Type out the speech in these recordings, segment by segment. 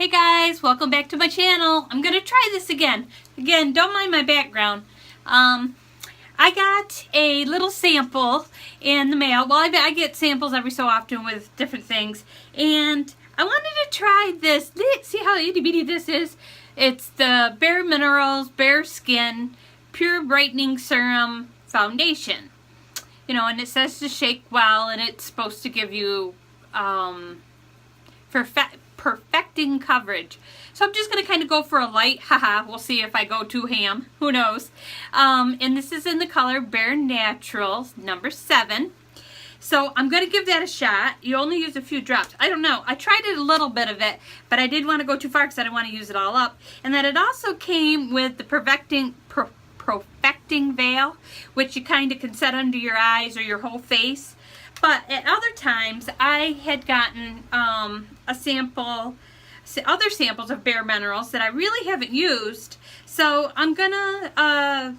Hey guys, welcome back to my channel. I'm going to try this again. Again, don't mind my background. I got a little sample in the mail. Well, I get samples every so often with different things. And I wanted to try this. See how itty bitty this is? It's the Minerals Bareskin Pure Brightening Serum Foundation. You know, and it says to shake well, and it's supposed to give you perfecting coverage. So I'm just going to kind of go for a light. Haha, we'll see if I go too ham. Who knows? And this is in the color Bare Naturals, number 7. So I'm going to give that a shot. You only use a few drops. I don't know. I tried it a little bit of it, but I didn't want to go too far because I didn't want to use it all up. And then it also came with the perfecting veil, which you kind of can set under your eyes or your whole face. But at other times, I had gotten other samples of Bare Minerals that I really haven't used. So I'm gonna,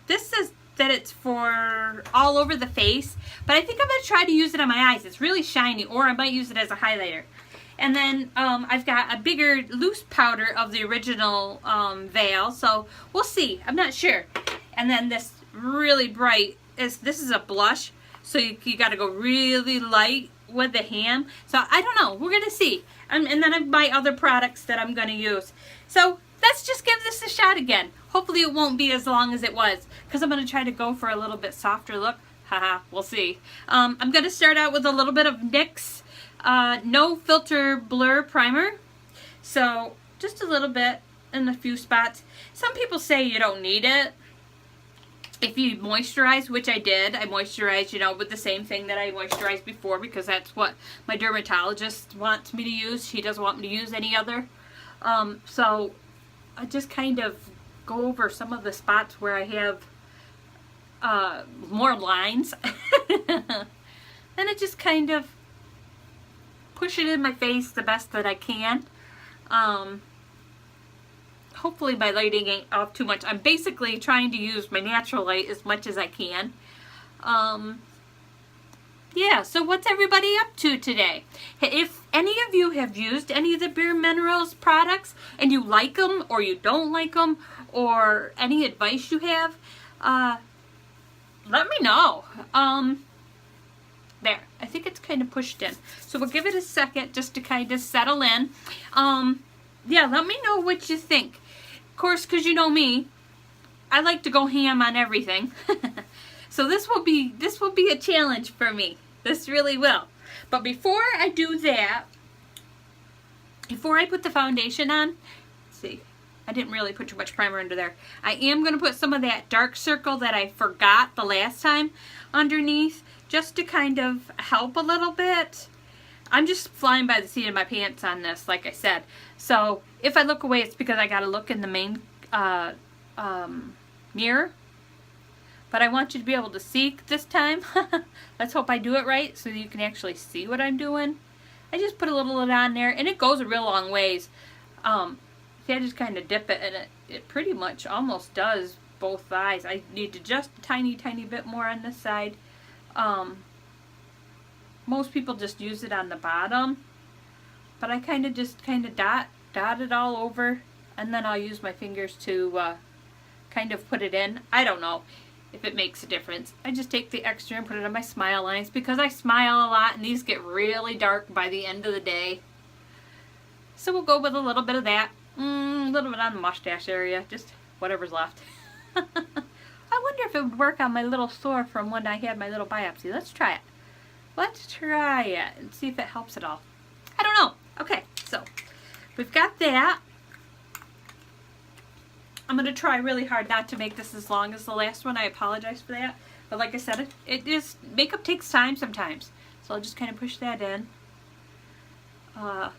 this says that it's for all over the face, but I think I'm gonna try to use it on my eyes. It's really shiny, or I might use it as a highlighter. And then I've got a bigger loose powder of the original veil, so we'll see. I'm not sure. And then this really bright this is a blush, so you got to go really light with the hand. So I don't know. We're gonna see. And then I have my other products that I'm gonna use. So let's just give this a shot again. Hopefully it won't be as long as it was, because I'm gonna try to go for a little bit softer look. Haha, we'll see. I'm gonna start out with a little bit of NYX No Filter Blur Primer. So just a little bit in a few spots. Some people say you don't need it if you moisturize, which I did. I moisturized, you know, with the same thing that I moisturized before, because that's what my dermatologist wants me to use. She doesn't want me to use any other. So I just kind of go over some of the spots where I have more lines. And I just kind of push it in my face the best that I can. Hopefully my lighting ain't off too much. I'm basically trying to use my natural light as much as I can. Yeah, so what's everybody up to today? If any of you have used any of the Bare Minerals products and you like them or you don't like them, or any advice you have, let me know. There, I think it's kind of pushed in. So we'll give it a second just to kind of settle in. Yeah, let me know what you think. Of course, because you know me, I like to go ham on everything. So this will be a challenge for me. This really will. But before I do that, before I put the foundation on, let's see, I didn't really put too much primer under there. I am going to put some of that dark circle that I forgot the last time underneath, just to kind of help a little bit. I'm just flying by the seat of my pants on this, like I said. So if I look away, it's because I got to look in the main mirror. But I want you to be able to see this time. Let's hope I do it right so that you can actually see what I'm doing. I just put a little bit on there, and it goes a real long ways. See, I just kind of dip it, and it pretty much almost does both eyes. I need to just a tiny bit more on this side. Most people just use it on the bottom, but I kind of dot it all over, and then I'll use my fingers to kind of put it in. I don't know if it makes a difference. I just take the extra and put it on my smile lines, because I smile a lot and these get really dark by the end of the day. So we'll go with a little bit of that, a little bit on the mustache area, just whatever's left. I wonder if it would work on my little sore from when I had my little biopsy. Let's try it. Let's try it and see if it helps at all. I don't know. Okay, so we've got that. I'm going to try really hard not to make this as long as the last one. I apologize for that. But like I said, makeup takes time sometimes. So I'll just kind of push that in. I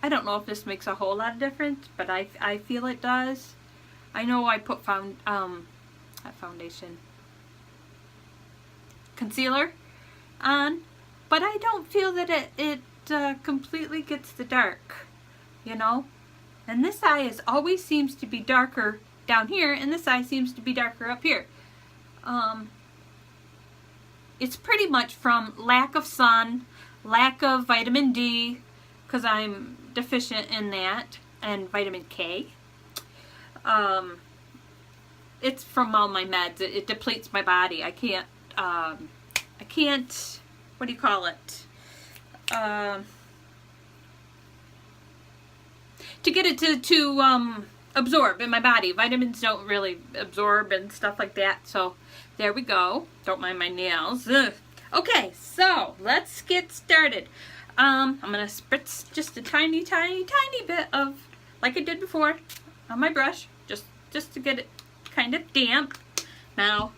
don't know if this makes a whole lot of difference, but I feel it does. I know I put concealer on, but I don't feel that it completely gets the dark, you know. And this eye always seems to be darker down here, and this eye seems to be darker up here. It's pretty much from lack of sun, lack of vitamin D, because I'm deficient in that, and vitamin K. It's from all my meds. It depletes my body. I can't, what do you call it? To get it to absorb in my body. Vitamins don't really absorb and stuff like that. So there we go. Don't mind my nails. Ugh. Okay, so let's get started. I'm going to spritz just a tiny, tiny, tiny bit of, like I did before, on my brush, just to get it kind of damp. Now,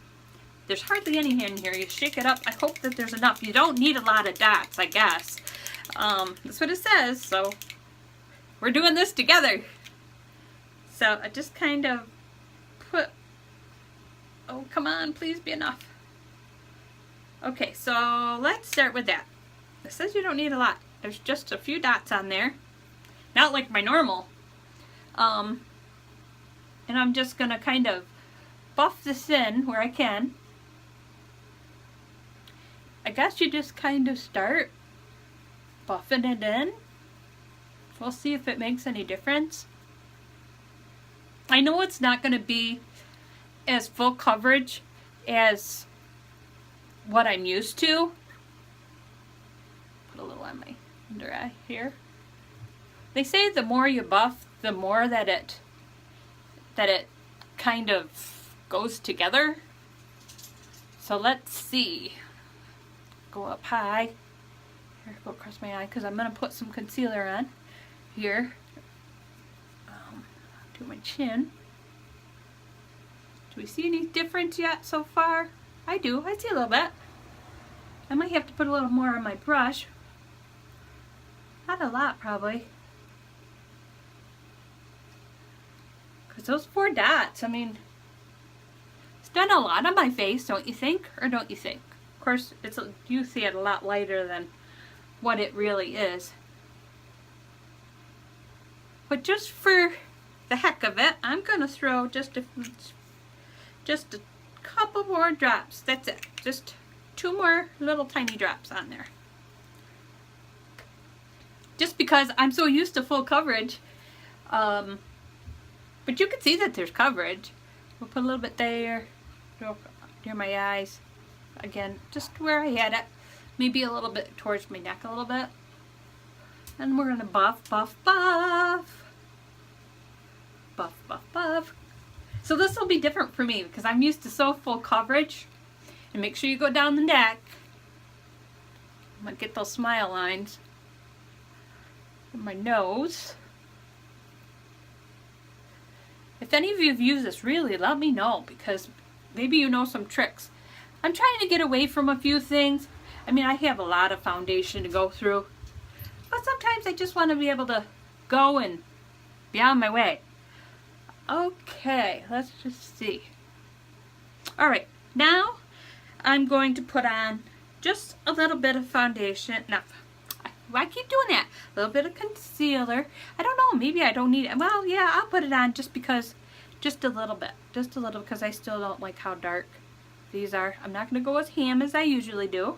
there's hardly any in here. You shake it up. I hope that there's enough. You don't need a lot of dots, I guess. That's what it says, so we're doing this together. So I just kind of put, oh, come on, please be enough. Okay, so let's start with that. It says you don't need a lot. There's just a few dots on there. Not like my normal. And I'm just going to kind of buff this in where I can. I guess you just kind of start buffing it in. We'll see if it makes any difference. I know it's not going to be as full coverage as what I'm used to. Put a little on my under eye here. They say the more you buff, the more that it kind of goes together. So let's see. Go up high. Here, go across my eye because I'm going to put some concealer on here. To my chin. Do we see any difference yet so far? I do. I see a little bit. I might have to put a little more on my brush. Not a lot, probably. Because those 4 dots, I mean, it's done a lot on my face, don't you think? Or don't you think? Of course, you see it a lot lighter than what it really is. But just for the heck of it, I'm going to throw just a couple more drops. That's it. Just 2 more little tiny drops on there. Just because I'm so used to full coverage. But you can see that there's coverage. We'll put a little bit there, near my eyes. Again, just where I had it. Maybe a little bit towards my neck a little bit. And we're going to buff, buff, buff. Buff, buff, buff. So this will be different for me because I'm used to so full coverage. And make sure you go down the neck. I'm going to get those smile lines. And my nose. If any of you have used this, really let me know because maybe you know some tricks. I'm trying to get away from a few things. I mean, I have a lot of foundation to go through. But sometimes I just want to be able to go and be on my way. Okay, let's just see. Alright, now I'm going to put on just a little bit of foundation. Now, I keep doing that. A little bit of concealer. I don't know, maybe I don't need it. Well, yeah, I'll put it on just because, just a little bit. Just a little because I still don't like how dark these are. I'm not going to go as ham as I usually do.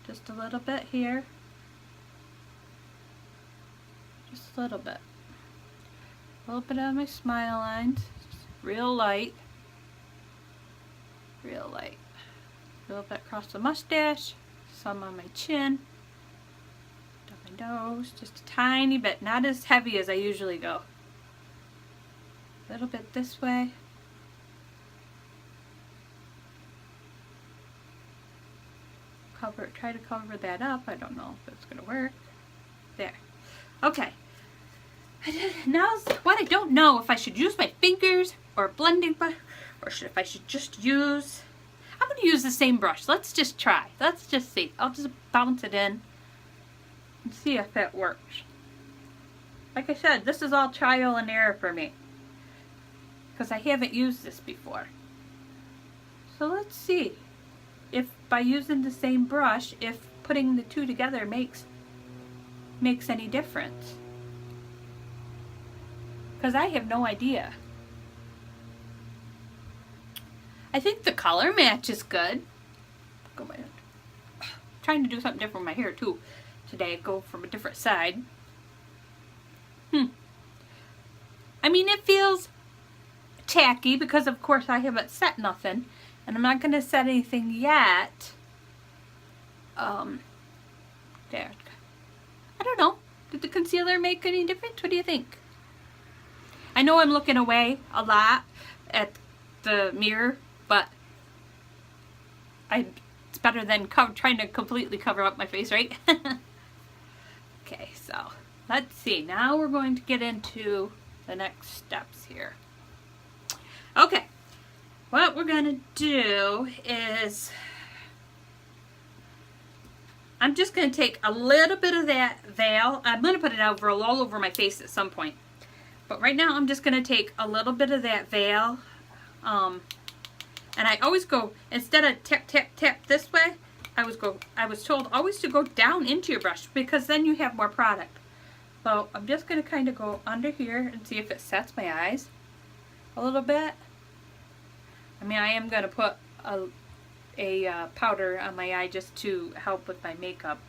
Just a little bit here. Just a little bit. A little bit on my smile lines. Real light. Real light. A little bit across the mustache. Some on my chin. Down my nose. Just a tiny bit. Not as heavy as I usually go. A little bit this way. Try to cover that up. I don't know if it's going to work. There. Okay. Now, what I don't know if I should use my fingers or a blending brush, or if I should just use, I'm going to use the same brush. Let's just try. Let's just see. I'll just bounce it in and see if it works. Like I said, this is all trial and error for me because I haven't used this before. So let's see if by using the same brush, if putting the two together makes any difference. Because I have no idea. I think the color match is good. Trying to do something different with my hair too. today. Go from a different side. I mean, it feels tacky because, of course, I haven't set nothing. And I'm not going to set anything yet. There. I don't know. Did the concealer make any difference? What do you think? I know I'm looking away a lot at the mirror, but it's better than trying to completely cover up my face, right? Okay, so let's see. Now we're going to get into the next steps here. Okay, what we're going to do is I'm just going to take a little bit of that veil. I'm going to put it all over my face at some point. But right now I'm just going to take a little bit of that veil. And I always go, instead of tap, tap, tap this way, I was told always to go down into your brush because then you have more product. So I'm just going to kind of go under here and see if it sets my eyes a little bit. I mean, I am going to put a powder on my eye just to help with my makeup,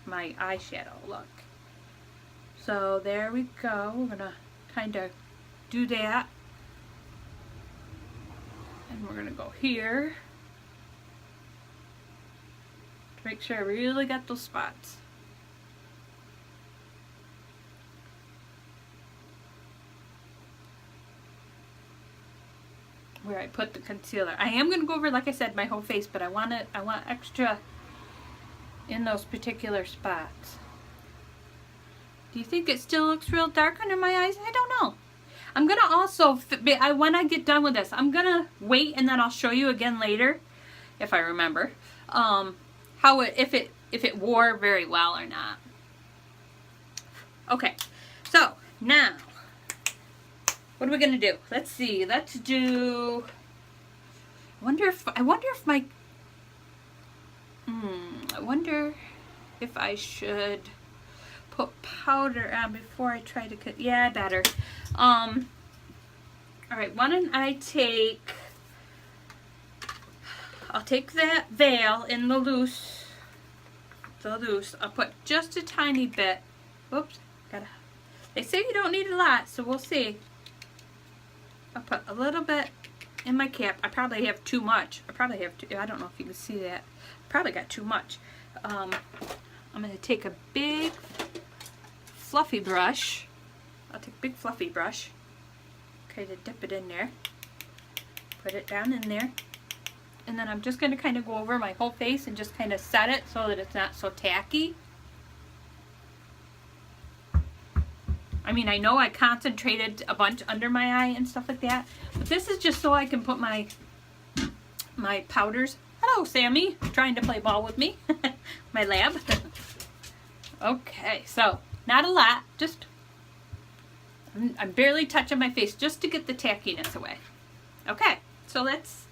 my eyeshadow look. So there we go. We're going to kind of do that. And we're going to go here to make sure I really got those spots. Where I put the concealer. I am going to go over, like I said, my whole face, but I want extra in those particular spots. Do you think it still looks real dark under my eyes? I don't know. I'm going to also, when I get done with this, I'm going to wait and then I'll show you again later, if I remember, if it wore very well or not. Okay, so now, what are we going to do? Let's see. Let's do, I wonder if I should put powder on before I try to cut. Yeah, better. All right, why don't I I'll take that veil in the loose. I'll put just a tiny bit. Oops, they say you don't need a lot, so we'll see. I'll put a little bit in my cap. I probably have too much. I don't know if you can see that. Probably got too much. I'm going to take a big fluffy brush. I'll take a big fluffy brush. Okay, to dip it in there. Put it down in there. And then I'm just going to kind of go over my whole face and just kind of set it so that it's not so tacky. I mean, I know I concentrated a bunch under my eye and stuff like that, but this is just so I can put my powders. Hello, Sammy, trying to play ball with me. My lab. Okay, so not a lot, just I'm barely touching my face just to get the tackiness away. Okay, so let's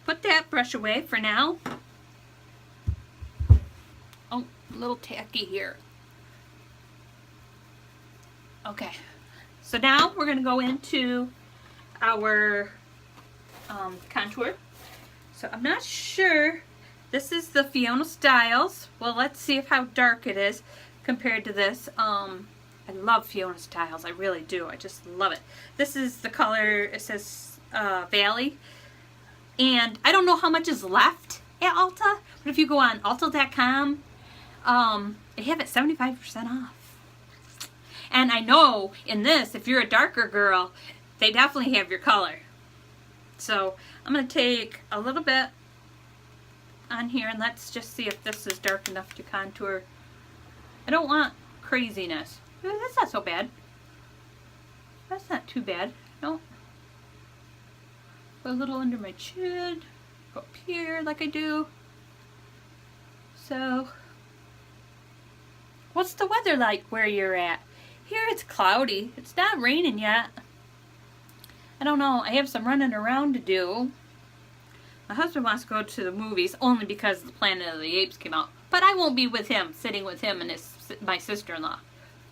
put that brush away for now. Oh, a little tacky here. Okay, so now we're going to go into our contour. So I'm not sure. This is the Fiona Styles. Well, let's see how dark it is compared to this. I love Fiona Styles. I really do. I just love it. This is the color, it says Valley. And I don't know how much is left at Ulta, but if you go on Ulta.com, they have it 75% off. And I know in this, if you're a darker girl, they definitely have your color. So I'm going to take a little bit on here and let's just see if this is dark enough to contour. I don't want craziness. That's not so bad. That's not too bad. No. Put a little under my chin. Go up here like I do. So, what's the weather like where you're at? Here it's cloudy. It's not raining yet. I don't know. I have some running around to do. My husband wants to go to the movies only because the Planet of the Apes came out. But I won't be with him, sitting with him and my sister-in-law.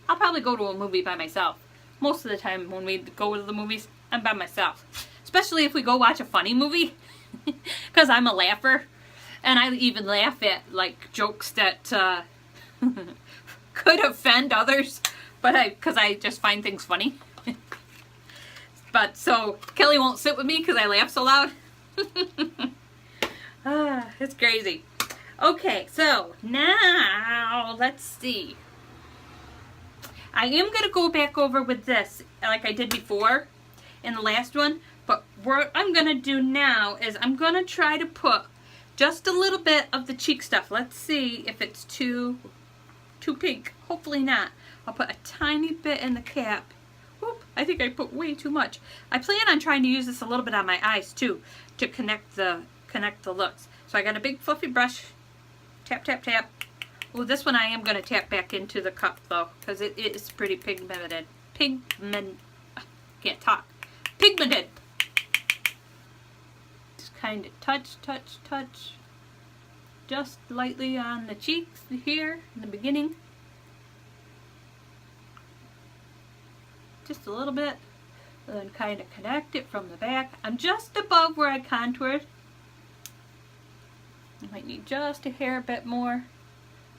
I'll probably go to a movie by myself. Most of the time when we go to the movies, I'm by myself. Especially if we go watch a funny movie. Because I'm a laugher. And I even laugh at like jokes that could offend others, but because I just find things funny. But so Kelly won't sit with me because I laugh so loud. It's crazy. Okay, so now let's see. I am going to go back over with this like I did before in the last one. But what I'm going to do now is I'm going to try to put just a little bit of the cheek stuff. Let's see if it's too pink. Hopefully not. I'll put a tiny bit in the cap. Whoop, I think I put way too much. I plan on trying to use this a little bit on my eyes too to connect the looks. So I got a big fluffy brush. Tap, tap, tap. Oh, this one I am going to tap back into the cup though, because it is pretty pigmented. Can't talk. Pigmented. Just kind of touch, touch, touch. Just lightly on the cheeks here in the beginning. Just a little bit. And then kind of connect it from the back. I'm just above where I contoured. I might need just a hair bit more.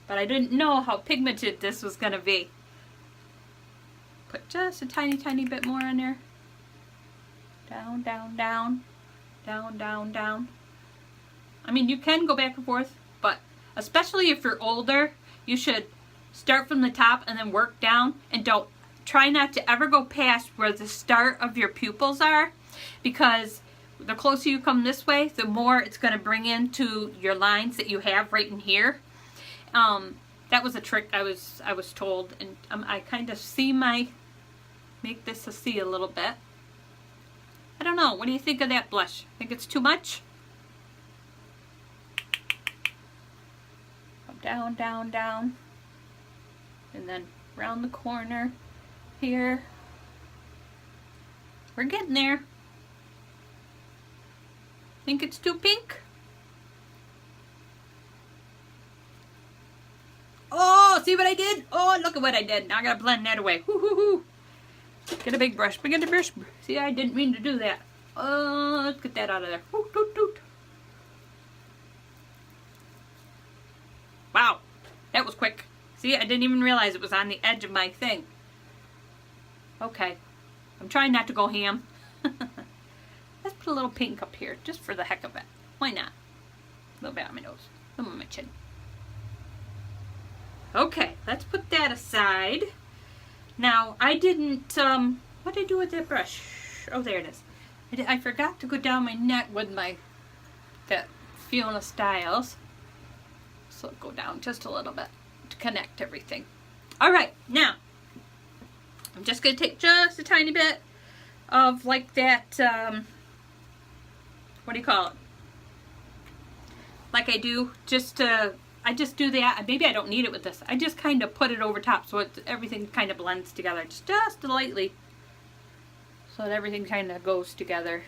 But I didn't know how pigmented this was going to be. Put just a tiny, tiny bit more in there. Down, down, down. Down, down, down. I mean, you can go back and forth, but especially if you're older, you should start from the top and then work down, and don't try not to ever go past where the start of your pupils are, because the closer you come this way, the more it's going to bring into your lines that you have right in here. That was a trick I was told, and I kind of make this a C a little bit. I don't know. What do you think of that blush? Think it's too much? Come down, down, down, and then around the corner here. We're getting there. Think it's too pink? Oh, see what I did? Oh, look at what I did. Now I gotta blend that away. Whoo, hoo, hoo. Get a big brush. Get a brush. See, I didn't mean to do that. Oh, let's get that out of there. Hoot, hoot, hoot. Wow, that was quick. See, I didn't even realize it was on the edge of my thing. Okay, I'm trying not to go ham. Let's put a little pink up here, just for the heck of it. Why not? A little bit on my nose, some on my chin. Okay, let's put that aside. Now, I didn't, what did I do with that brush? Oh, there it is. I forgot to go down my neck with that Fiona Styles. So go down just a little bit to connect everything. All right, now, I'm just going to take just a tiny bit of like that, what do you call it? Like I do, I just do that. Maybe I don't need it with this. I just kind of put it over top so everything kind of blends together. Just lightly. So that everything kind of goes together.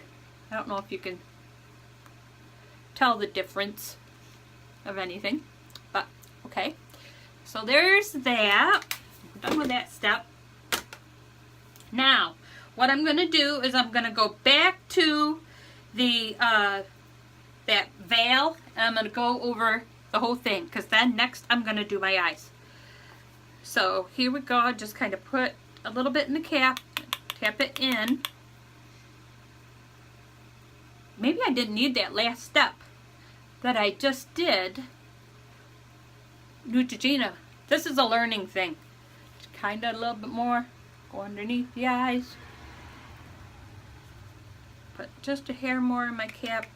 I don't know if you can tell the difference of anything. But, okay. So there's that. I'm done with that step. Now, what I'm going to do is I'm going to go back to the that veil. And I'm going to go over the whole thing, because then next I'm going to do my eyes. So here we go. I just kind of put a little bit in the cap, tap it in. Maybe I didn't need that last step that I just did. Neutrogena. This is a learning thing. Just kind of a little bit more. Go underneath the eyes. Put just a hair more in my cap.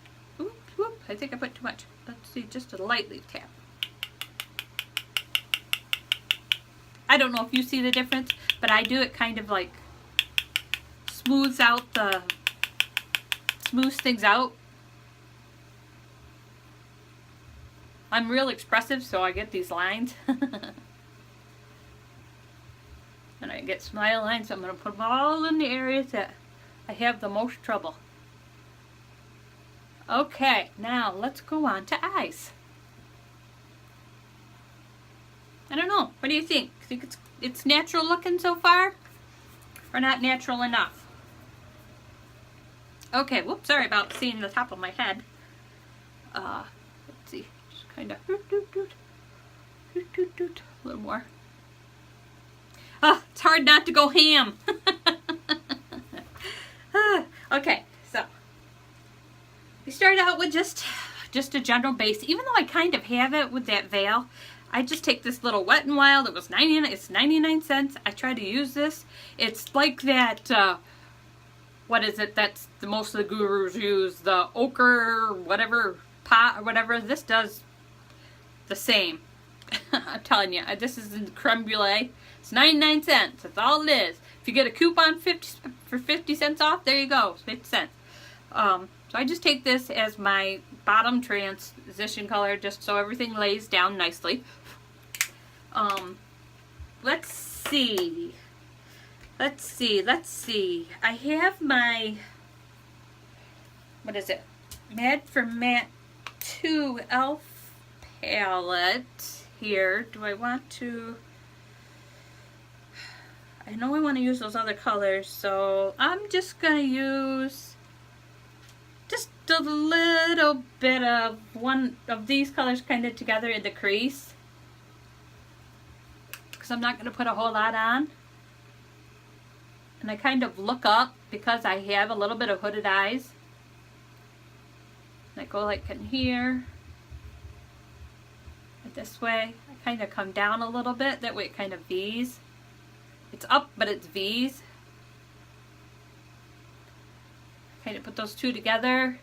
Oops, whoop, I think I put too much. Let's see, just a lightly tap. I don't know if you see the difference, but I do it kind of like smooths things out. I'm real expressive, so I get these lines. And I get smile lines, so I'm going to put them all in the areas that I have the most trouble. Okay, now let's go on to eyes. I don't know. What do you think? Think it's natural looking so far? Or not natural enough? Okay, whoops, sorry about seeing the top of my head. Let's see. Just kind of a little more. Oh, it's hard not to go ham. Okay, so we start out with just a general base. Even though I kind of have it with that veil, I just take this little Wet n Wild. It was 99. It's 99 cents. I try to use this. It's like that. What is it? That's the most of the gurus use, the ochre whatever pot or whatever. This does the same. I'm telling you, this is the creme brulee. It's 99 cents. That's all it is. If you get a coupon for 50 cents off, there you go. It's 50 cents. So I just take this as my bottom transition color, just so everything lays down nicely. Let's see. I have my, what is it? Mad for Matte 2 e.l.f. palette here. Do I want to? I know I want to use those other colors, so I'm just going to use just a little bit of one of these colors kind of together in the crease, because I'm not going to put a whole lot on. And I kind of look up because I have a little bit of hooded eyes. And I go like in here, and this way. I kind of come down a little bit, that way it kind of V's. It's up, but it's V's. Kind of put those two together.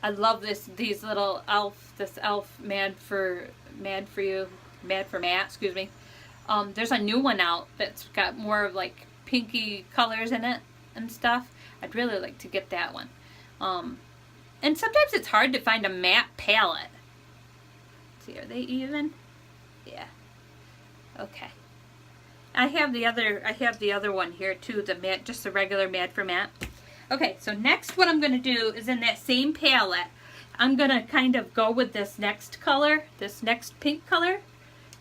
I love these little this e.l.f. Mad for Matte, excuse me. There's a new one out that's got more of like pinky colors in it and stuff. I'd really like to get that one. And sometimes it's hard to find a matte palette. Let's see, are they even? Yeah. Okay. I have the other one here too, the matte, just the regular Mad for Matte. Okay, so next what I'm going to do is in that same palette, I'm going to kind of go with this next color, this next pink color.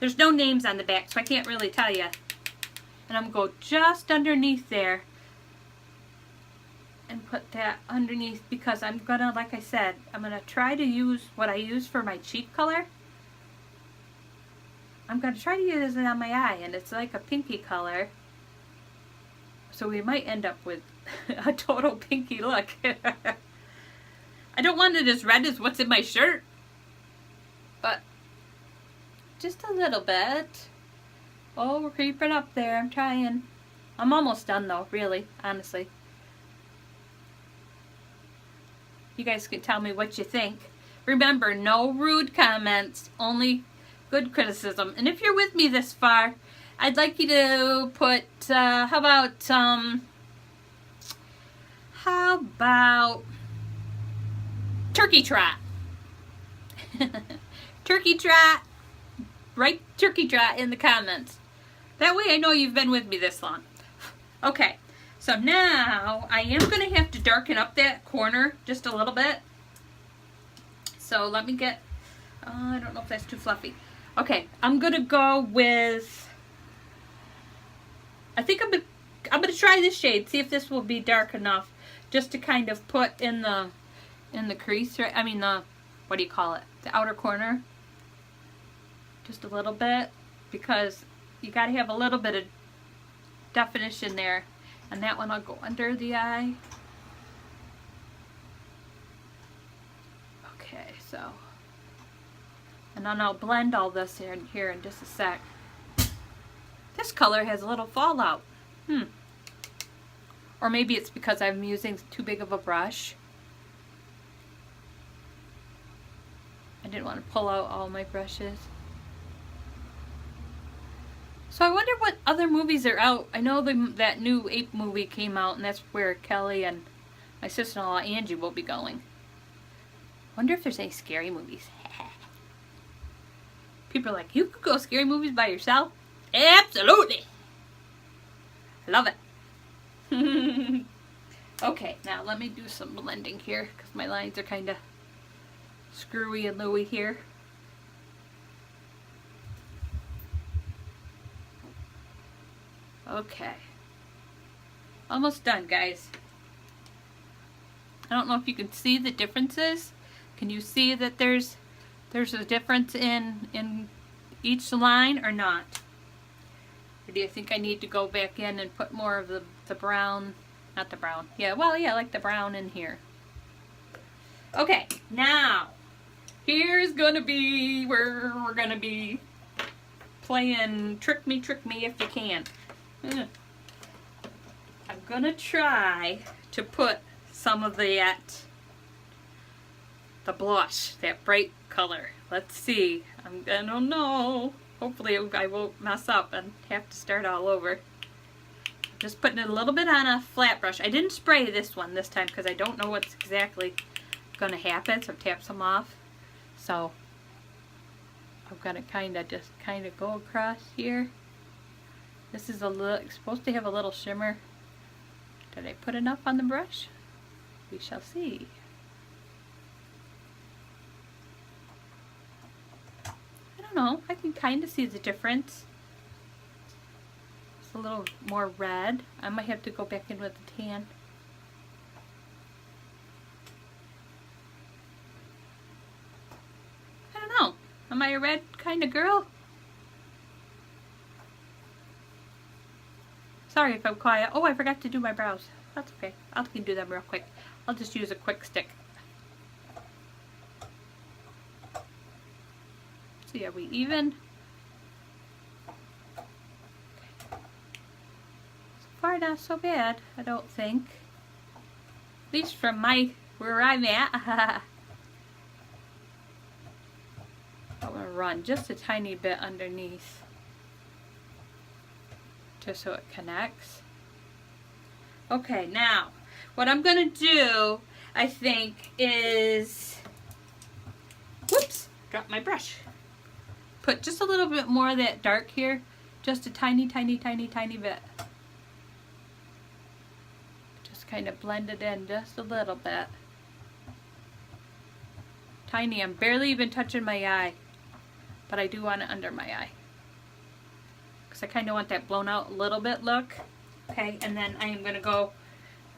There's no names on the back, so I can't really tell you. And I'm going to go just underneath there and put that underneath, because I'm going to, like I said, I'm going to try to use what I use for my cheek color. I'm going to try to use it on my eye, and it's like a pinky color. So we might end up with a total pinky look. I don't want it as red as what's in my shirt, but just a little bit. Oh, we're creeping up there. I'm trying. I'm almost done though, really, honestly. You guys can tell me what you think. Remember, no rude comments, only good criticism. And if you're with me this far, I'd like you to put, how about turkey trot? Turkey trot. Write turkey trot in the comments. That way I know you've been with me this long. Okay, so now I am going to have to darken up that corner just a little bit. So let me get, I don't know if that's too fluffy. Okay, I'm going to go with, I think I'm going to try this shade, see if this will be dark enough just to kind of put in the crease, right? I mean the, what do you call it? The outer corner. Just a little bit, because you got to have a little bit of definition there. And that one I'll go under the eye. Okay, so, and then I'll blend all this here in just a sec. This color has a little fallout. Or maybe it's because I'm using too big of a brush. I didn't want to pull out all my brushes. So I wonder what other movies are out. I know that new Ape movie came out, and that's where Kelly and my sister-in-law Angie will be going. Wonder if there's any scary movies. People are like, you could go scary movies by yourself? Absolutely! I love it. Okay, now let me do some blending here, because my lines are kind of screwy and Louie here. Okay. Almost done, guys. I don't know if you can see the differences. Can you see that there's a difference in each line or not? Or do you think I need to go back in and put more of the brown, not the brown, yeah, well, yeah, like the brown in here. Okay, now, here's gonna be where we're gonna be playing trick me if you can. I'm gonna try to put some of the blush, that bright color. Let's see. I don't know. Hopefully I won't mess up and have to start all over. Just putting it a little bit on a flat brush. I didn't spray this one this time because I don't know what's exactly going to happen. So tap some off. So I'm going to just go across here. This is supposed to have a little shimmer. Did I put enough on the brush? We shall see. I don't know. I can kind of see the difference. It's a little more red. I might have to go back in with the tan. I don't know. Am I a red kind of girl? Sorry if I'm quiet. Oh, I forgot to do my brows. That's okay. I can do them real quick. I'll just use a quick stick. See, are we even? So far, not so bad, I don't think. At least from where I'm at. I'm gonna run just a tiny bit underneath, just so it connects. Okay, now what I'm gonna do, I think, is, whoops, dropped my brush. Put just a little bit more of that dark here, just a tiny bit. Just kind of blend it in just a little bit. Tiny, I'm barely even touching my eye, but I do want it under my eye. Because I kind of want that blown out a little bit look. Okay, and then I am going to go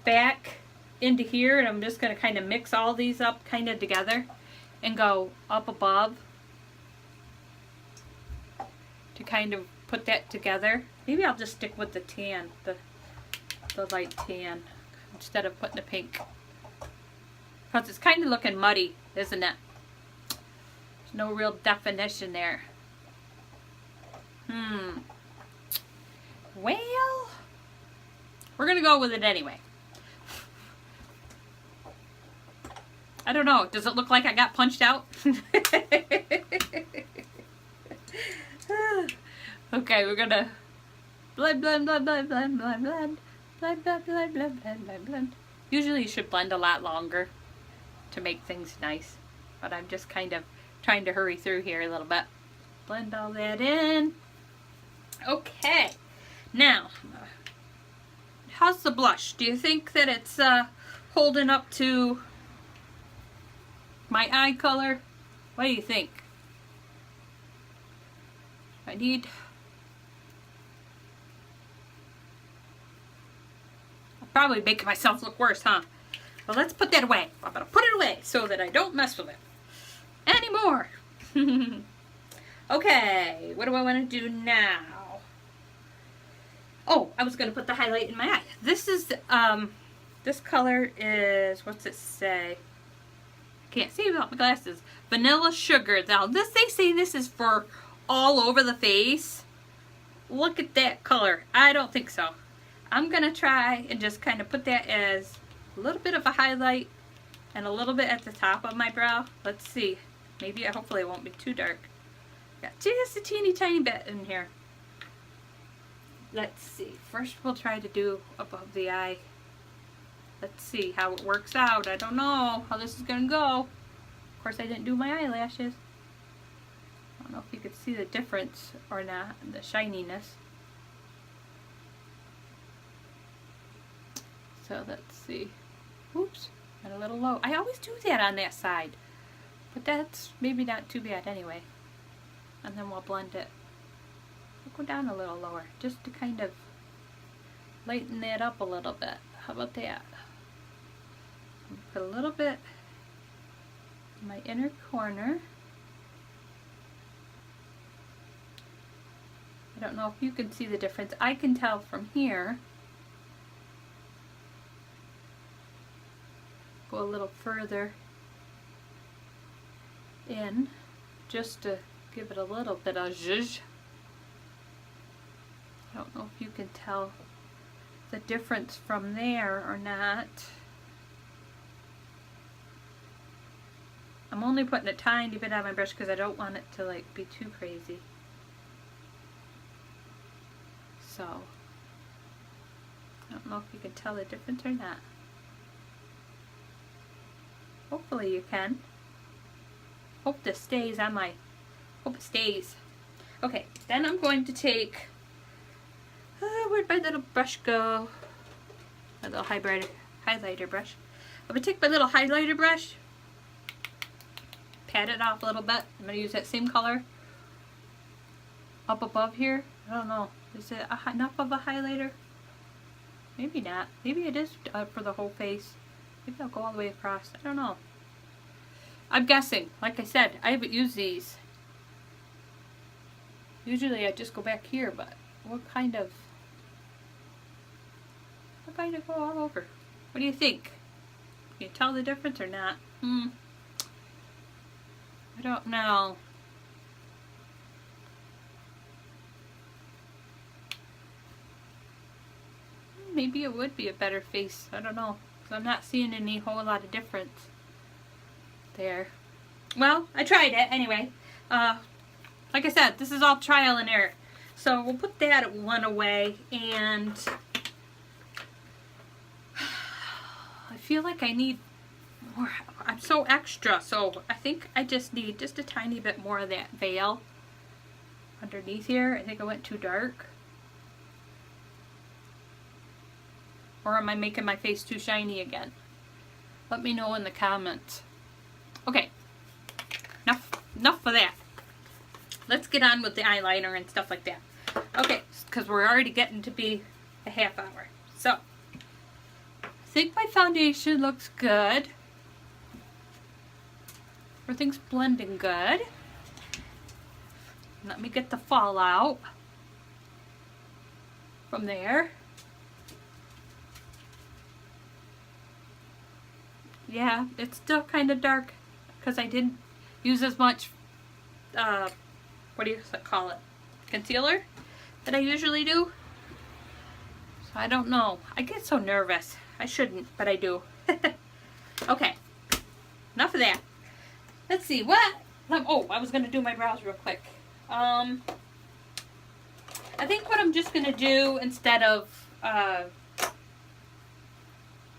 back into here, and I'm just going to kind of mix all these up kind of together and go up above to kind of put that together. Maybe I'll just stick with the tan, the light tan, instead of putting the pink. Because it's kind of looking muddy, isn't it? There's no real definition there. Well, we're going to go with it anyway. I don't know. Does it look like I got punched out? Okay, we're gonna blend. Usually you should blend a lot longer to make things nice, but I'm just kind of trying to hurry through here a little bit. Blend all that in. Okay, now, how's the blush? Do you think that it's holding up to my eye color? What do you think? I need... I'll probably make myself look worse, huh? Well, let's put that away. I'm going to put it away so that I don't mess with it anymore. Okay, what do I want to do now? Oh, I was going to put the highlight in my eye. This is, this color is, what's it say? I can't see without my glasses. Vanilla Sugar. Now, they say this is for all over the face. Look at that color. I don't think so. I'm going to try and just kind of put that as a little bit of a highlight and a little bit at the top of my brow. Let's see. Maybe, hopefully it won't be too dark. Got just a teeny tiny bit in here. Let's see. First we'll try to do above the eye. Let's see how it works out. I don't know how this is going to go. Of course, I didn't do my eyelashes. I don't know if you could see the difference or not, the shininess. So let's see. Oops, got a little low. I always do that on that side, but that's maybe not too bad anyway. And then we'll blend it. We'll go down a little lower just to kind of lighten that up a little bit. How about that? Put a little bit in my inner corner. don't know if you can see the difference. I can tell from here. Go a little further in just to give it a little bit of zhuzh. I don't know if you can tell the difference from there or not. I'm only putting a tiny bit on my brush because I don't want it to like be too crazy. So, I don't know if you can tell the difference or not. Hopefully you can. Hope this stays on my, hope it stays. Okay, then I'm going to take, where'd my little brush go? My little highlighter brush. I'm going to take my little highlighter brush, pat it off a little bit. I'm going to use that same color up above here. I don't know. Is it enough of a highlighter? Maybe not. Maybe it is for the whole face. Maybe I'll go all the way across. I don't know. I'm guessing. Like I said, I haven't used these. Usually I just go back here, but we'll kind of go all over. What do you think? Can you tell the difference or not? I don't know. Maybe it would be a better face. I don't know. I'm not seeing any whole lot of difference there. Well, I tried it anyway. Like I said, this is all trial and error. So we'll put that one away, and I feel like I need more. I'm so extra, so I think I just need just a tiny bit more of that veil underneath here. I think I went too dark. Or am I making my face too shiny again? Let me know in the comments. Okay, enough of that. Let's get on with the eyeliner and stuff like that. Okay, because we're already getting to be a half hour. So, I think my foundation looks good. Everything's blending good. Let me get the fallout from there. Yeah, it's still kind of dark because I didn't use as much, what do you call it, concealer that I usually do. So I don't know. I get so nervous. I shouldn't, but I do. Okay, enough of that. Let's see, what? Oh, I was going to do my brows real quick. I think what I'm just going to do instead of,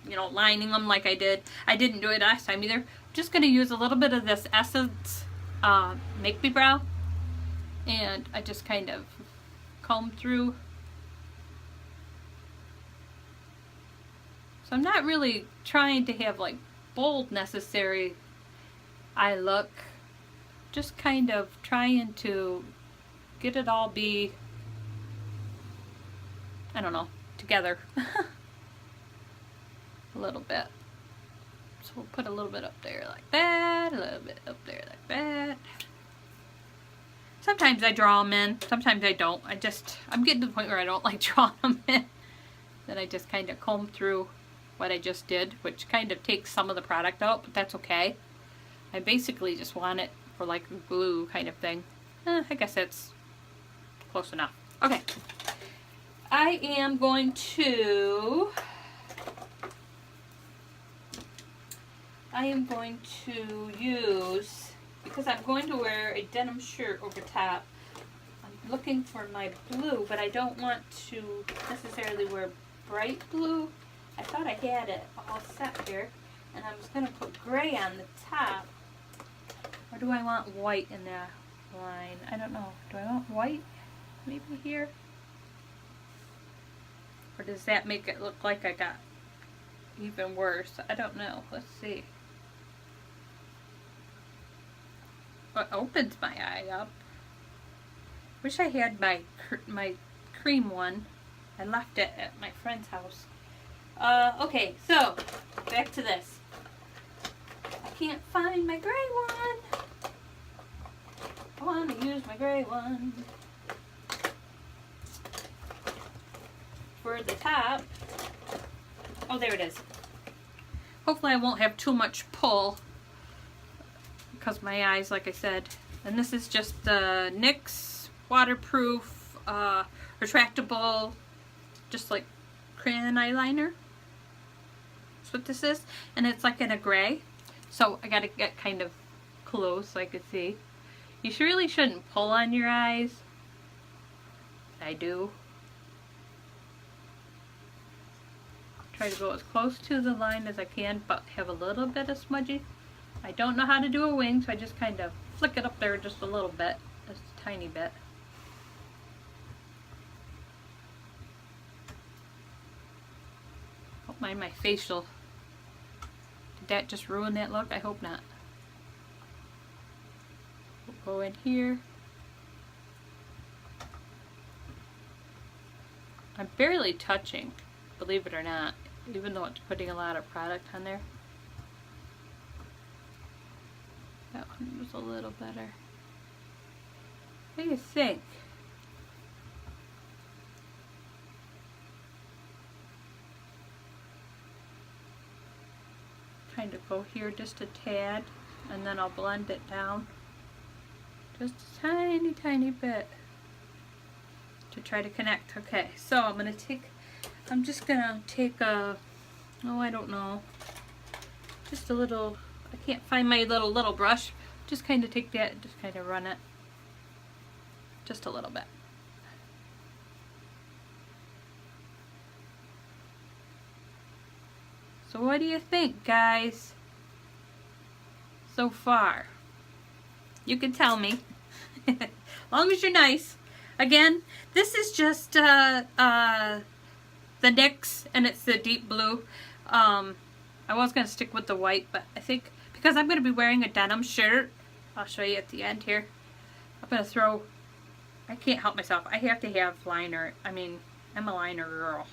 you know, lining them like I did. I didn't do it last time either. I'm just going to use a little bit of this Essence Make Me Brow. And I just kind of comb through. So I'm not really trying to have like bold necessary eye look. Just kind of trying to get it all be, I don't know, together. A little bit. So we'll put a little bit up there like that, a little bit up there like that. Sometimes I draw them in, sometimes I don't. I'm getting to the point where I don't like drawing them in. Then I just kind of comb through what I just did, which kind of takes some of the product out, but that's okay. I basically just want it for like glue kind of thing. I guess that's close enough. Okay. I am going to use, because I'm going to wear a denim shirt over top, I'm looking for my blue, but I don't want to necessarily wear bright blue. I thought I had it all set here, and I was going to put gray on the top. Or do I want white in the line? I don't know. Do I want white maybe here? Or does that make it look like I got even worse? I don't know. Let's see. What opens my eye up? Wish I had my cream one. I left it at my friend's house. Okay, so back to this. I can't find my gray one. I want to use my gray one. over the top. Oh, there it is. Hopefully I won't have too much pull because my eyes, like I said. And this is just the NYX waterproof, retractable, just like crayon eyeliner. That's what this is. And it's like in a gray. So I gotta get kind of close so I can see. You really shouldn't pull on your eyes. I do. Try to go as close to the line as I can, but have a little bit of smudgy. I don't know how to do a wing, so I just kind of flick it up there just a little bit, just a tiny bit. Don't mind my facial. Did that just ruin that look? I hope not. We'll go in here. I'm barely touching, believe it or not, even though it's putting a lot of product on there. That one was a little better. What do you think? Kind of go here just a tad, and then I'll blend it down just a tiny, tiny bit to try to connect. Okay, so I'm just gonna take a, oh, I don't know, just a little, I can't find my little brush. Just kind of take that and just kind of run it just a little bit. So what do you think, guys, so far? You can tell me, as long as you're nice. Again, this is just the NYX, and it's the deep blue. I was going to stick with the white, but I think because I'm going to be wearing a denim shirt, I'll show you at the end here. I'm going to throw, I can't help myself. I have to have liner. I mean, I'm a liner girl.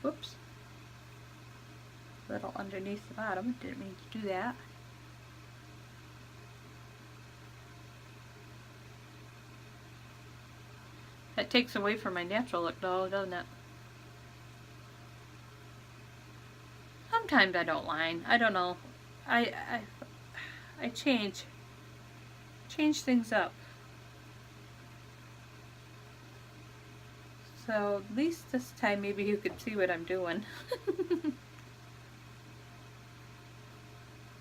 Whoops. A little underneath the bottom. Didn't mean to do that. That takes away from my natural look though, doesn't it? Sometimes I don't line. I don't know. I change things up. So at least this time maybe you could see what I'm doing.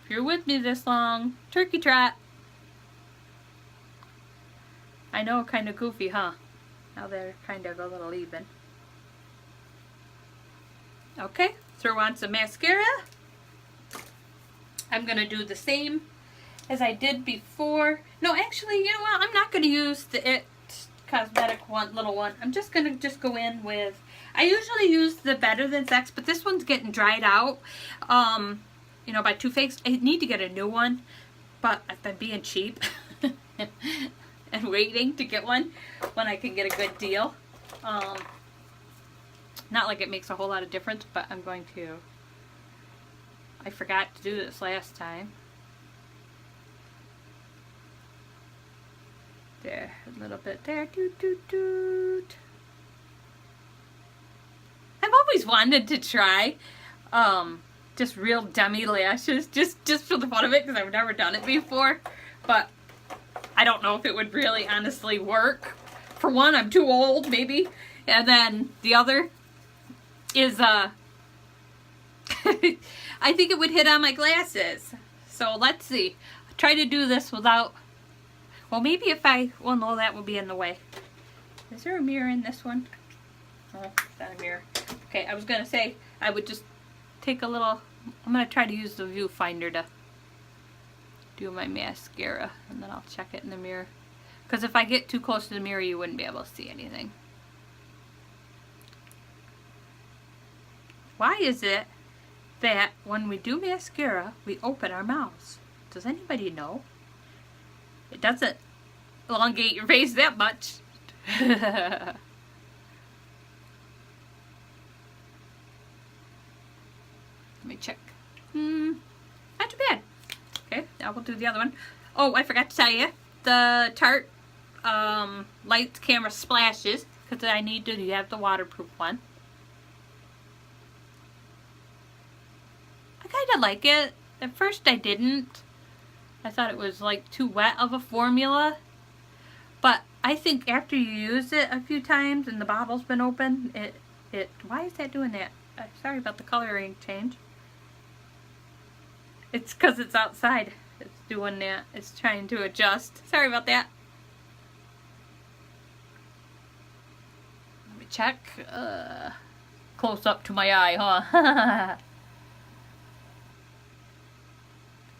If you're with me this long, turkey trot. I know, kind of goofy, huh? Now they're kind of a little even. Okay, throw on some mascara. I'm going to do the same as I did before. No, actually, you know what? I'm not going to use the IT Cosmetic little one. I'm just going to go in with, I usually use the Better Than Sex, but this one's getting dried out, you know, by Too Faced. I need to get a new one, but I've been being cheap and waiting to get one when I can get a good deal. Not like it makes a whole lot of difference, but I'm going to. I forgot to do this last time. There, a little bit there. Doot, doot, doot. I've always wanted to try just real dummy lashes, just for the fun of it, because I've never done it before. But I don't know if it would really honestly work. For one, I'm too old, maybe. And then the other is, I think it would hit on my glasses. So let's see. I'll try to do this without, well, maybe if well, no, that would be in the way. Is there a mirror in this one? Oh, it's not a mirror. Okay, I was going to say, I would just take a little, I'm going to try to use the viewfinder to do my mascara, and then I'll check it in the mirror. Because if I get too close to the mirror, you wouldn't be able to see anything. Why is it that when we do mascara, we open our mouths? Does anybody know? It doesn't elongate your face that much. Let me check. Not too bad. Okay, now we'll do the other one. Oh, I forgot to tell you. The Tarte Lights Camera Splashes, because I need to have the waterproof one. of like it. At first I didn't. I thought it was like too wet of a formula. But I think after you use it a few times and the bottle's been open, why is that doing that? Sorry about the coloring change. It's because it's outside. It's doing that. It's trying to adjust. Sorry about that. Let me check. Close up to my eye, huh?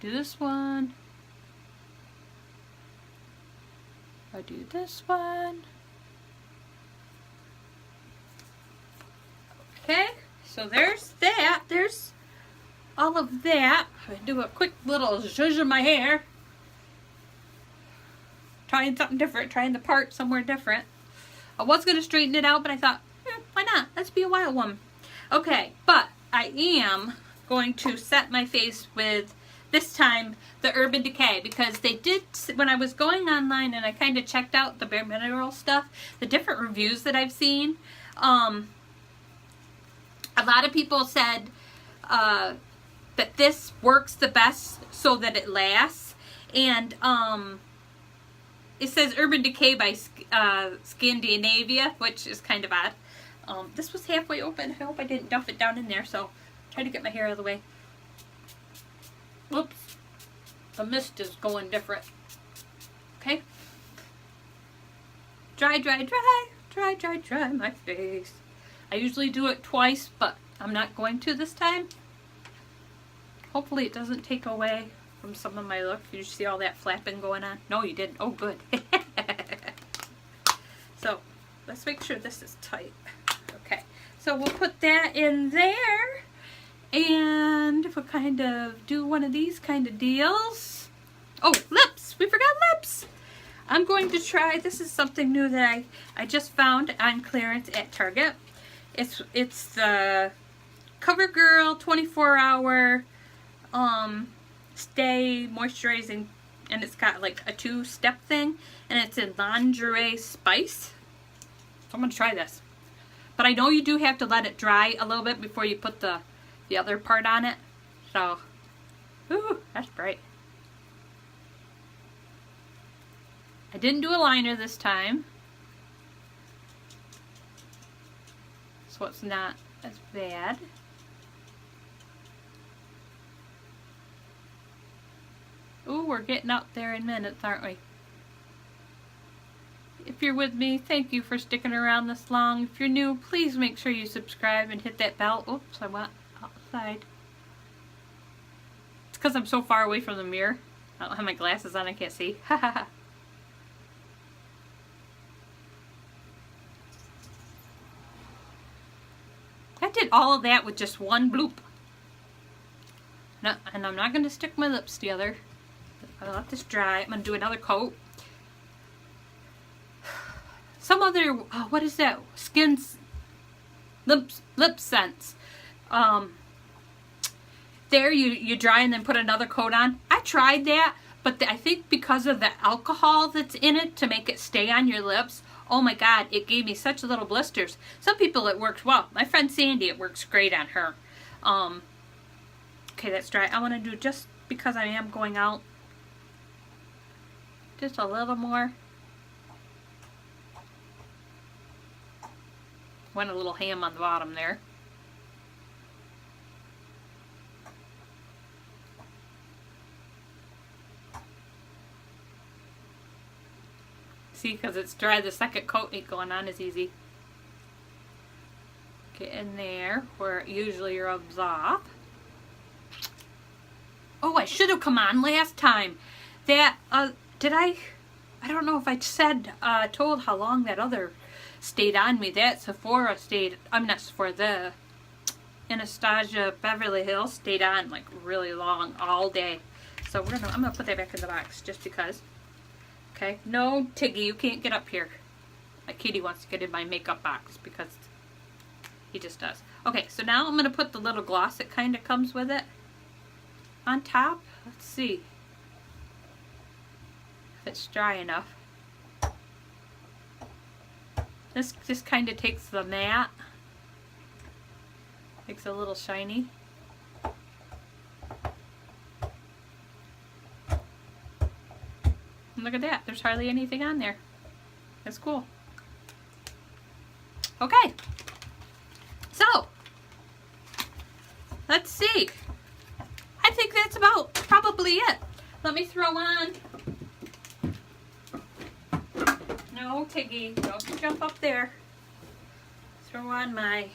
Do this one. I'll do this one. Okay, so there's that. There's all of that. I do a quick little zhuzh of my hair. Trying something different, trying the part somewhere different. I was going to straighten it out, but I thought, why not? Let's be a wild one. Okay, but I am going to set my face with, this time, the Urban Decay, because they did, when I was going online and I kind of checked out the Bare Minerals stuff, the different reviews that I've seen, a lot of people said that this works the best so that it lasts, and it says Urban Decay by Scandinavia, which is kind of odd. This was halfway open. I hope I didn't dump it down in there, so try to get my hair out of the way. Oops. The mist is going different. Okay. Dry, dry, dry. Dry, dry, dry my face. I usually do it twice, but I'm not going to this time. Hopefully it doesn't take away from some of my look. You see all that flapping going on? No, you didn't. Oh, good. So, let's make sure this is tight. Okay. So we'll put that in there. And we'll kind of do one of these kind of deals. Oh, lips! We forgot lips! I'm going to try, this is something new that I just found on clearance at Target. It's the CoverGirl 24-hour stay moisturizing, and it's got like a 2-step thing, and it's in lingerie spice. So I'm going to try this. But I know you do have to let it dry a little bit before you put the other part on it. So, ooh, that's bright. I didn't do a liner this time, so it's not as bad. Ooh, we're getting up there in minutes, aren't we? If you're with me, thank you for sticking around this long. If you're new, please make sure you subscribe and hit that bell. Oops, I went outside. It's because I'm so far away from the mirror. I don't have my glasses on, I can't see. I did all of that with just one bloop. No, and I'm not going to stick my lips together. I'll let this dry. I'm going to do another coat. Some other, what is that? Lip scents. There you dry and then put another coat on. I tried that, but I think because of the alcohol that's in it to make it stay on your lips, oh my god, it gave me such little blisters. Some people it works well. My friend Sandy, it works great on her. Okay, that's dry. I want to do, just because I am going out, just a little more. Went a little ham on the bottom there. See, because it's dry, the second coat ain't going on as easy. Get in there where it usually rubs off. Oh, I should have come on last time. That, did I don't know if I said, told how long that other stayed on me. That Sephora stayed, I'm not Sephora, the Anastasia Beverly Hills stayed on like really long, all day. So I'm gonna put that back in the box just because. Okay, no, Tiggy, you can't get up here. My kitty wants to get in my makeup box because he just does. Okay, so now I'm gonna put the little gloss that kind of comes with it on top. Let's see if it's dry enough. This just kind of takes the matte, makes it a little shiny. Look at that. There's hardly anything on there. That's cool. Okay. So, let's see. I think that's about probably it. Let me throw on. No, Tiggy, don't jump up there. Throw on my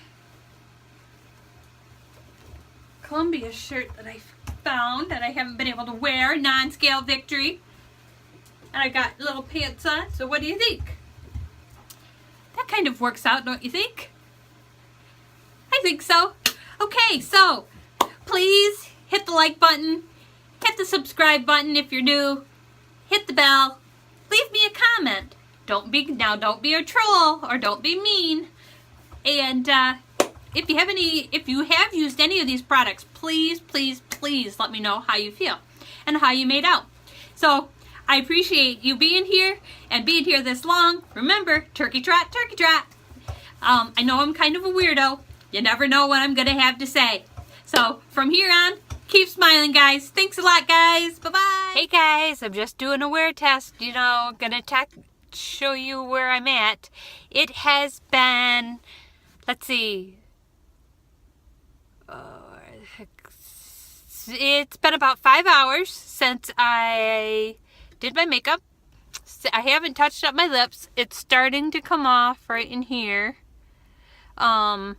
Columbia shirt that I found that I haven't been able to wear. Non-scale victory. And I got little pants on. So what do you think? That kind of works out, don't you think? I think so. Okay, so please hit the like button. Hit the subscribe button if you're new. Hit the bell. Leave me a comment. Don't be a troll or don't be mean. And if you have used any of these products, please, please, please let me know how you feel and how you made out. So I appreciate you being here and being here this long. Remember, turkey trot, turkey trot. I know I'm kind of a weirdo. You never know what I'm going to have to say. So from here on, keep smiling, guys. Thanks a lot, guys. Bye-bye. Hey, guys. I'm just doing a wear test. You know, going to show you where I'm at. It has been, let's see. It's been about 5 hours since I did my makeup. I haven't touched up my lips. It's starting to come off right in here. I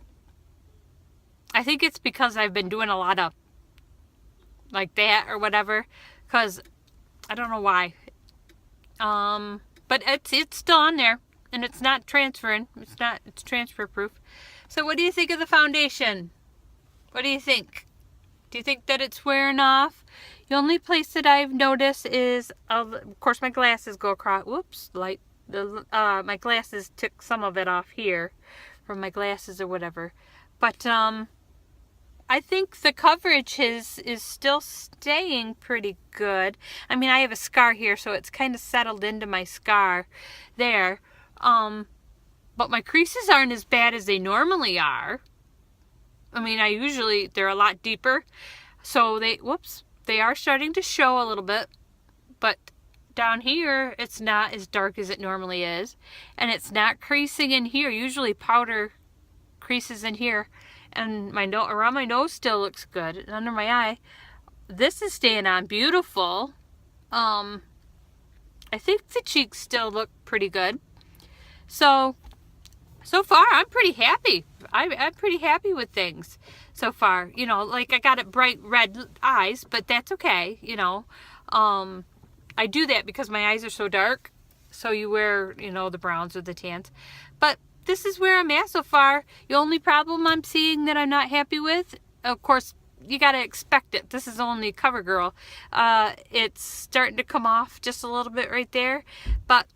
think it's because I've been doing a lot of like that or whatever, because I don't know why. But it's still on there and it's not transferring. It's transfer proof. So what do you think of the foundation? What do you think? Do you think that it's wearing off? The only place that I've noticed is, of course, my glasses go across. Whoops, my glasses took some of it off here from my glasses or whatever. But I think the coverage is still staying pretty good. I mean, I have a scar here, so it's kind of settled into my scar there. But my creases aren't as bad as they normally are. I mean, they're a lot deeper. So they are starting to show a little bit. But down here, it's not as dark as it normally is. And it's not creasing in here. Usually powder creases in here. And around my nose still looks good. And under my eye, this is staying on beautiful. I think the cheeks still look pretty good. So far, I'm pretty happy. I'm pretty happy with things so far. You know, like I got bright red eyes, but that's okay. You know, I do that because my eyes are so dark. So you wear, you know, the browns or the tans. But this is where I'm at so far. The only problem I'm seeing that I'm not happy with, of course, you got to expect it. This is only CoverGirl. It's starting to come off just a little bit right there. But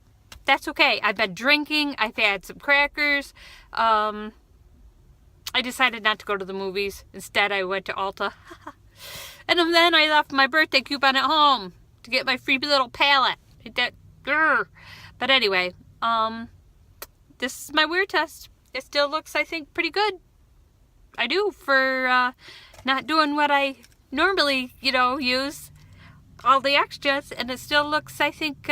that's okay. I've been drinking. I've had some crackers. I decided not to go to the movies. Instead, I went to Ulta. And then I left my birthday coupon at home to get my free little palette. But anyway, this is my wear test. It still looks, I think, pretty good. I do, for not doing what I normally, you know, use. All the extras. And it still looks, I think,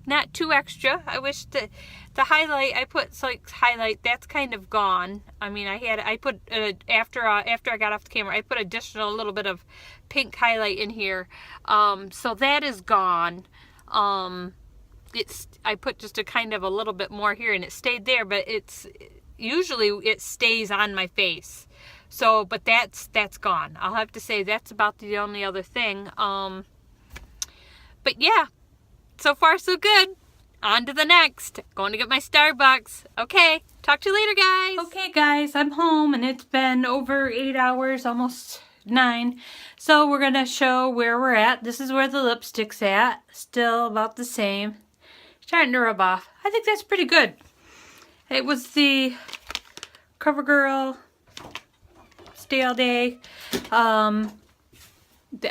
not too extra. I wish the highlight I put, highlight, that's kind of gone. I mean, I put after I got off the camera, I put additional little bit of pink highlight in here. So that is gone. I put just a kind of a little bit more here, and it stayed there, but usually it stays on my face. So, but that's gone. I'll have to say that's about the only other thing. But yeah. So far, so good. On to the next. Going to get my Starbucks. Okay, talk to you later, guys. Okay, guys, I'm home, and it's been over 8 hours, almost 9. So we're going to show where we're at. This is where the lipstick's at. Still about the same. Starting to rub off. I think that's pretty good. It was the CoverGirl Stay All Day. The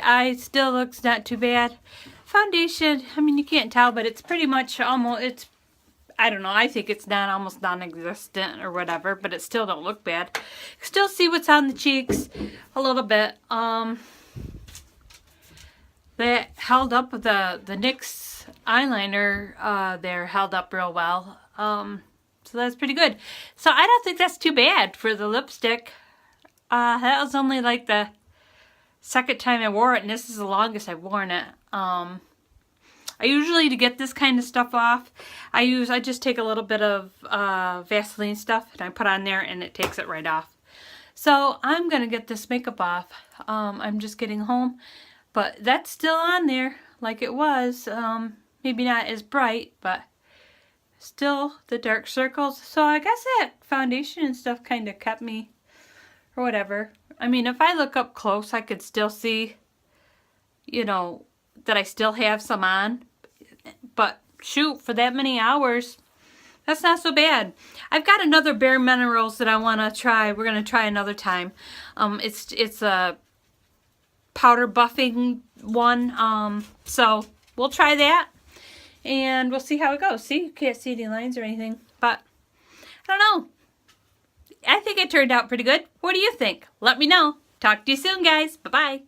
eye still looks not too bad. Foundation, I mean, you can't tell, but it's pretty much almost, I don't know, I think it's almost non-existent or whatever, but it still don't look bad. Still see what's on the cheeks a little bit. That held up the NYX eyeliner there held up real well. So that's pretty good. So I don't think that's too bad for the lipstick. That was only like the second time I wore it, and this is the longest I've worn it. I usually, to get this kind of stuff off, I just take a little bit of Vaseline stuff and I put on there and it takes it right off. So I'm gonna get this makeup off. I'm just getting home, but that's still on there like it was. Maybe not as bright, but still the dark circles. So I guess that foundation and stuff kind of kept me, or whatever. I mean, if I look up close, I could still see, you know, that I still have some on. But shoot, for that many hours, that's not so bad. I've got another Bare Minerals that I want to try. We're going to try another time. It's a powder buffing one. So we'll try that. And we'll see how it goes. See, you can't see any lines or anything. But I don't know. I think it turned out pretty good. What do you think? Let me know. Talk to you soon, guys. Bye-bye.